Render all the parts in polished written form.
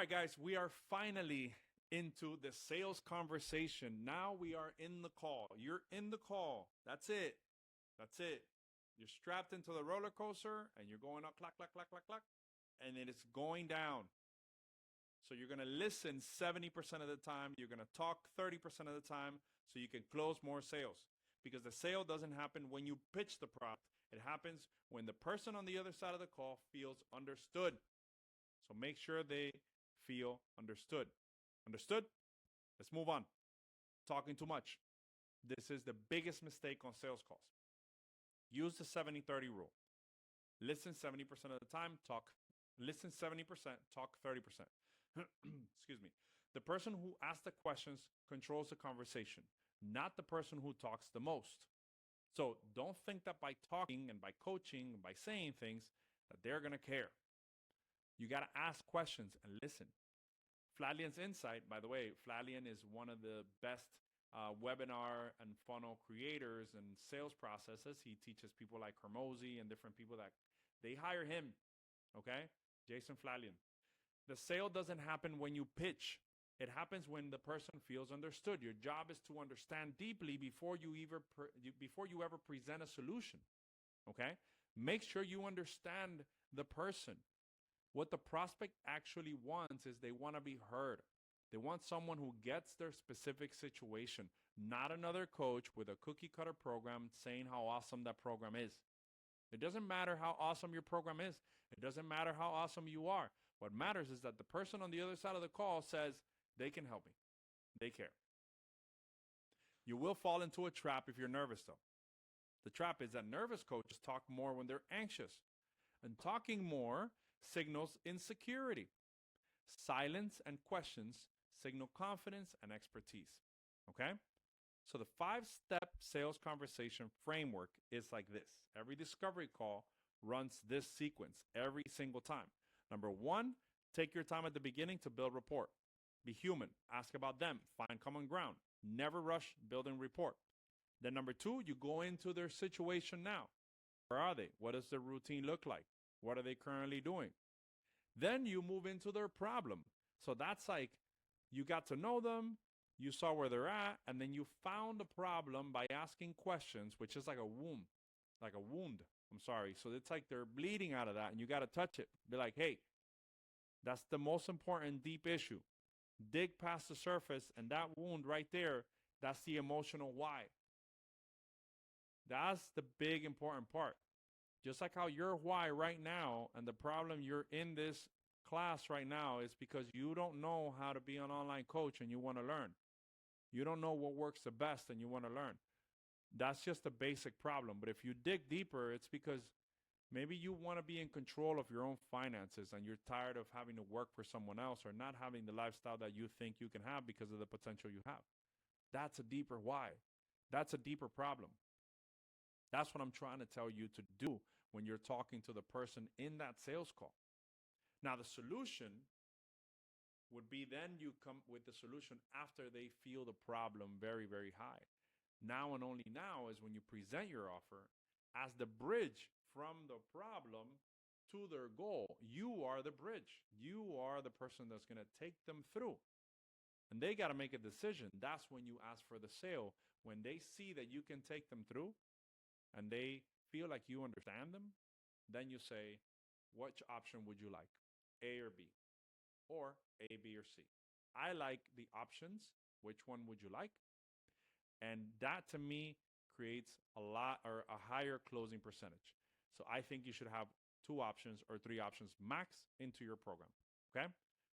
right, guys, we are finally into the sales conversation. Now we are in the call. You're in the call. That's it. That's it. You're strapped into the roller coaster and you're going up, clack, clack, clack, clack, clack, and it is going down. So you're going to listen 70% of the time. You're going to talk 30% of the time so you can close more sales. Because the sale doesn't happen when you pitch the product. It happens when the person on the other side of the call feels understood. So make sure they feel understood. Understood? Let's move on. Talking too much. This is the biggest mistake on sales calls. Use the 70-30 rule. Listen 70% of the time, talk. Listen 70%, talk 30%. Excuse me. The person who asks the questions controls the conversation, not the person who talks the most. So don't think that by talking and by coaching and by saying things that they're going to care. You got to ask questions and listen. Fladlian's Insight, by the way, Fladlian is one of the best webinar and funnel creators and sales processes. He teaches people like Hermosi and different people that they hire him. Okay? Jason Fladlian. The sale doesn't happen when you pitch. It happens when the person feels understood. Your job is to understand deeply before you ever present a solution. Okay? Make sure you understand the person. What the prospect actually wants is they want to be heard. They want someone who gets their specific situation, not another coach with a cookie cutter program saying how awesome that program is. It doesn't matter how awesome your program is. It doesn't matter how awesome you are. What matters is that the person on the other side of the call says, they can help me. They care. You will fall into a trap if you're nervous, though. The trap is that nervous coaches talk more when they're anxious. And talking more signals insecurity. Silence and questions signal confidence and expertise. Okay? So the 5-step sales conversation framework is like this. Every discovery call runs this sequence every single time. Number 1, take your time at the beginning to build rapport. Be human. Ask about them. Find common ground. Never rush building rapport. Then number 2, you go into their situation now. Where are they? What does their routine look like? What are they currently doing? Then you move into their problem. So that's like you got to know them, you saw where they're at, and then you found the problem by asking questions, which is like a wound. I'm sorry. So it's like they're bleeding out of that, and you got to touch it. Be like, hey, that's the most important deep issue. Dig past the surface, and that wound right there, that's the emotional why. That's the big important part. Just like how your why right now and the problem you're in this class right now is because you don't know how to be an online coach and you want to learn. You don't know what works the best and you want to learn. That's just a basic problem. But if you dig deeper, it's because maybe you want to be in control of your own finances and you're tired of having to work for someone else or not having the lifestyle that you think you can have because of the potential you have. That's a deeper why. That's a deeper problem. That's what I'm trying to tell you to do when you're talking to the person in that sales call. Now, the solution would be then you come with the solution after they feel the problem very, very high. Now and only now is when you present your offer as the bridge from the problem to their goal. You are the bridge. You are the person that's going to take them through. And they got to make a decision. That's when you ask for the sale. When they see that you can take them through and they feel like you understand them, then you say, which option would you like? A or B? Or A, B, or C? I like the options. Which one would you like? And that to me creates a lot or a higher closing percentage. So I think you should have 2 options or 3 options max into your program. Okay?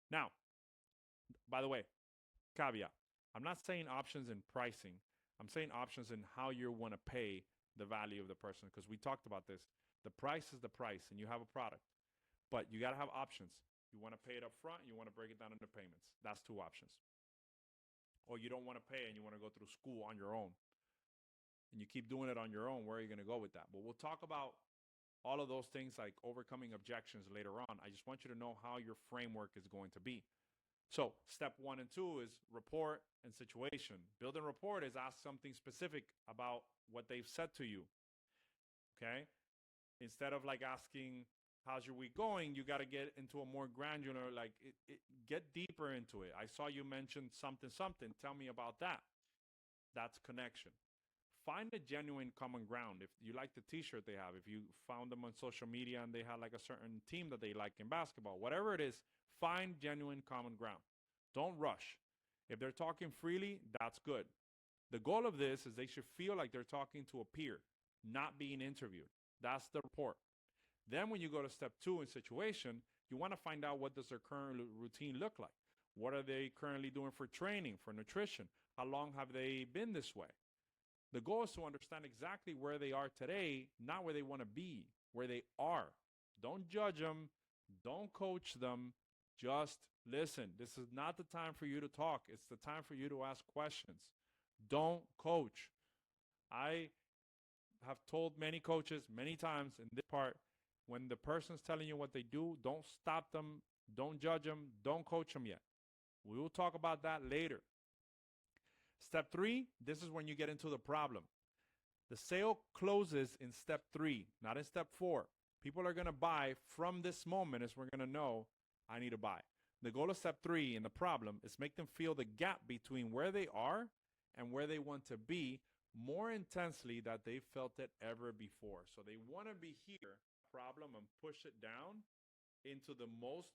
Now, by the way, caveat. I'm not saying options in pricing. I'm saying options in how you want to pay the value of the person because we talked about this. The price is the price and you have a product. But you got to have options. You want to pay it up front, you want to break it down into payments. That's 2 options. Or you don't want to pay and you want to go through school on your own. And you keep doing it on your own, where are you going to go with that? But we'll talk about all of those things like overcoming objections later on. I just want you to know how your framework is going to be. So step 1 and 2 is rapport and situation. Building rapport is ask something specific about what they've said to you. Okay? Instead of like asking, How's your week going? You got to get into a more granular, like get deeper into it. I saw you mention something, something. Tell me about that. That's connection. Find a genuine common ground. If you like the t-shirt they have, if you found them on social media and they had like a certain team that they like in basketball, whatever it is, find genuine common ground. Don't rush. If they're talking freely, that's good. The goal of this is they should feel like they're talking to a peer, not being interviewed. That's the report. Then when you go to step 2 in situation, you want to find out what does their current routine look like. What are they currently doing for training, for nutrition? How long have they been this way? The goal is to understand exactly where they are today, not where they want to be, where they are. Don't judge them. Don't coach them. Just listen. This is not the time for you to talk. It's the time for you to ask questions. Don't coach. I have told many coaches many times in this part, when the person's telling you what they do, don't stop them. Don't judge them. Don't coach them yet. We will talk about that later. Step 3, this is when you get into the problem. The sale closes in step 3, not in step 4. People are going to buy from this moment as we're going to know I need to buy. The goal of step 3 in the problem is make them feel the gap between where they are and where they want to be more intensely than they felt it ever before. So they want to be here, problem, and push it down into the most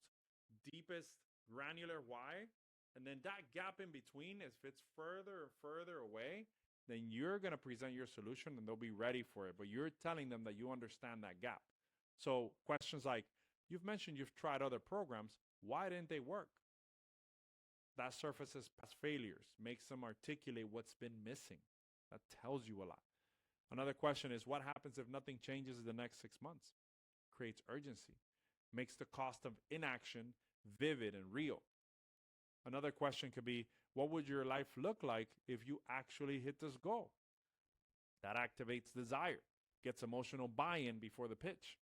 deepest granular why. And then that gap in between, if it's further and further away, then you're going to present your solution and they'll be ready for it. But you're telling them that you understand that gap. So questions like, you've mentioned you've tried other programs. Why didn't they work? That surfaces past failures, makes them articulate what's been missing. That tells you a lot. Another question is, what happens if nothing changes in the next 6 months? Creates urgency, makes the cost of inaction vivid and real. Another question could be, what would your life look like if you actually hit this goal? That activates desire, gets emotional buy-in before the pitch.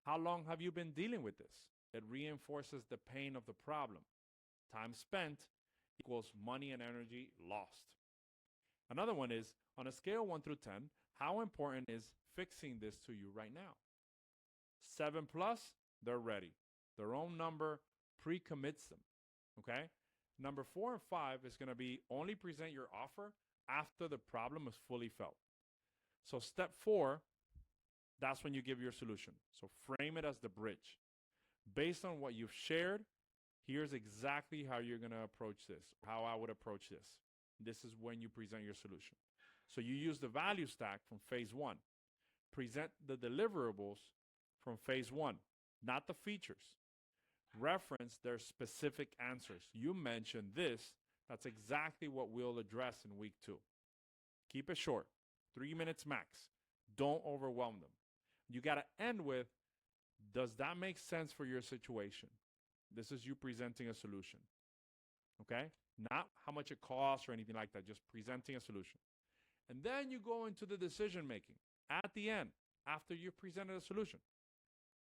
How long have you been dealing with this? It reinforces the pain of the problem. Time spent equals money and energy lost. Another one is, on a scale 1 through 10, how important is fixing this to you right now? 7 plus, they're ready. Their own number pre-commits them. Okay? Number 4 and 5 is going to be only present your offer after the problem is fully felt. So step 4, that's when you give your solution. So frame it as the bridge. Based on what you've shared, here's exactly how you're going to approach this, how I would approach this. This is when you present your solution. So you use the value stack from phase 1. Present the deliverables from phase 1, not the features. Reference their specific answers. You mentioned this. That's exactly what we'll address in week 2. Keep it short, 3 minutes max. Don't overwhelm them. You got to end with, does that make sense for your situation? This is you presenting a solution. Okay? Not how much it costs or anything like that, just presenting a solution. And then you go into the decision making at the end, after you've presented a solution.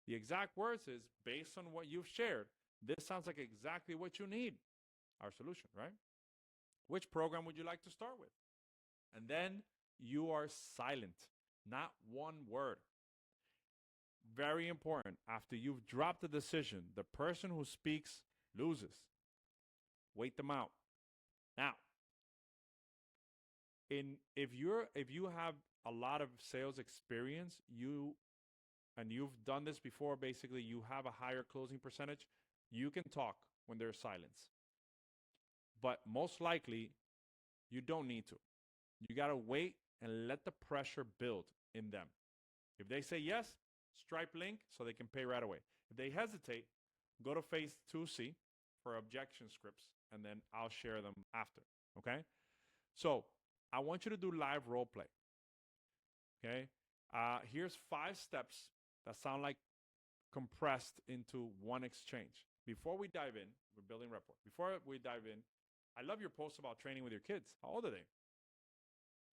The exact words is, based on what you've shared, this sounds like exactly what you need. Our solution, right? Which program would you like to start with? And then you are silent, not one word. Very important. After you've dropped the decision, the person who speaks loses. Wait them out. Now, if you have a lot of sales experience, and you've done this before, basically you have a higher closing percentage, you can talk when there's silence. But most likely, you don't need to. You got to wait and let the pressure build in them. If they say yes, Stripe link so they can pay right away. If they hesitate, go to phase 2C for objection scripts, and then I'll share them after, okay? So I want you to do live role play, okay? Here's 5 steps that sound like compressed into one exchange. Before we dive in, we're building rapport. Before we dive in, I love your post about training with your kids. How old are they?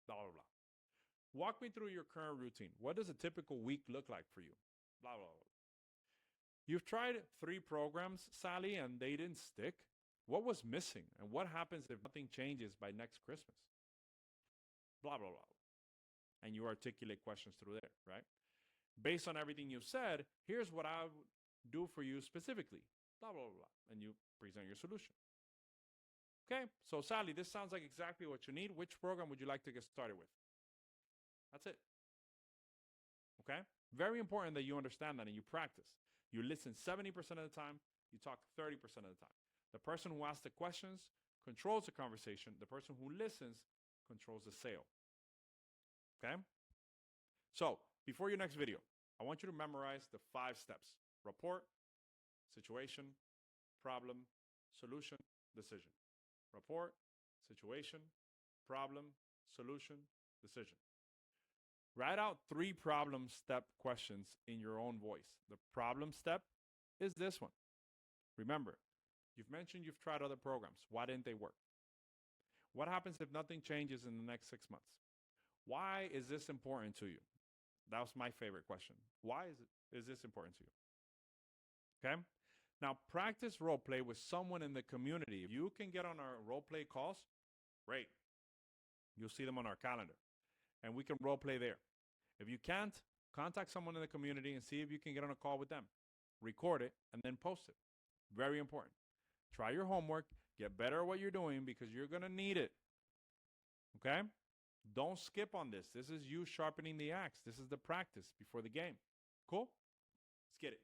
Blah, blah, blah. Walk me through your current routine. What does a typical week look like for you? Blah, blah, blah. You've tried 3 programs, Sally, and they didn't stick. What was missing? And what happens if nothing changes by next Christmas? Blah, blah, blah. And you articulate questions through there, right? Based on everything you've said, here's what I would do for you specifically. Blah, blah, blah, blah. And you present your solution. Okay, so Sally, this sounds like exactly what you need. Which program would you like to get started with? That's it. Okay? Very important that you understand that and you practice. You listen 70% of the time, you talk 30% of the time. The person who asks the questions controls the conversation. The person who listens controls the sale. Okay? So, before your next video, I want you to memorize the 5 steps: rapport, situation, problem, solution, decision. Rapport, situation, problem, solution, decision. Write out 3 problem step questions in your own voice. The problem step is this one. Remember, you've mentioned you've tried other programs. Why didn't they work? What happens if nothing changes in the next 6 months? Why is this important to you? That was my favorite question. Why is this important to you? Okay? Now, practice role play with someone in the community. If you can get on our role play calls, great. You'll see them on our calendar, and we can role play there. If you can't, contact someone in the community and see if you can get on a call with them. Record it and then post it. Very important. Try your homework. Get better at what you're doing because you're going to need it. Okay? Don't skip on this. This is you sharpening the axe. This is the practice before the game. Cool? Let's get it.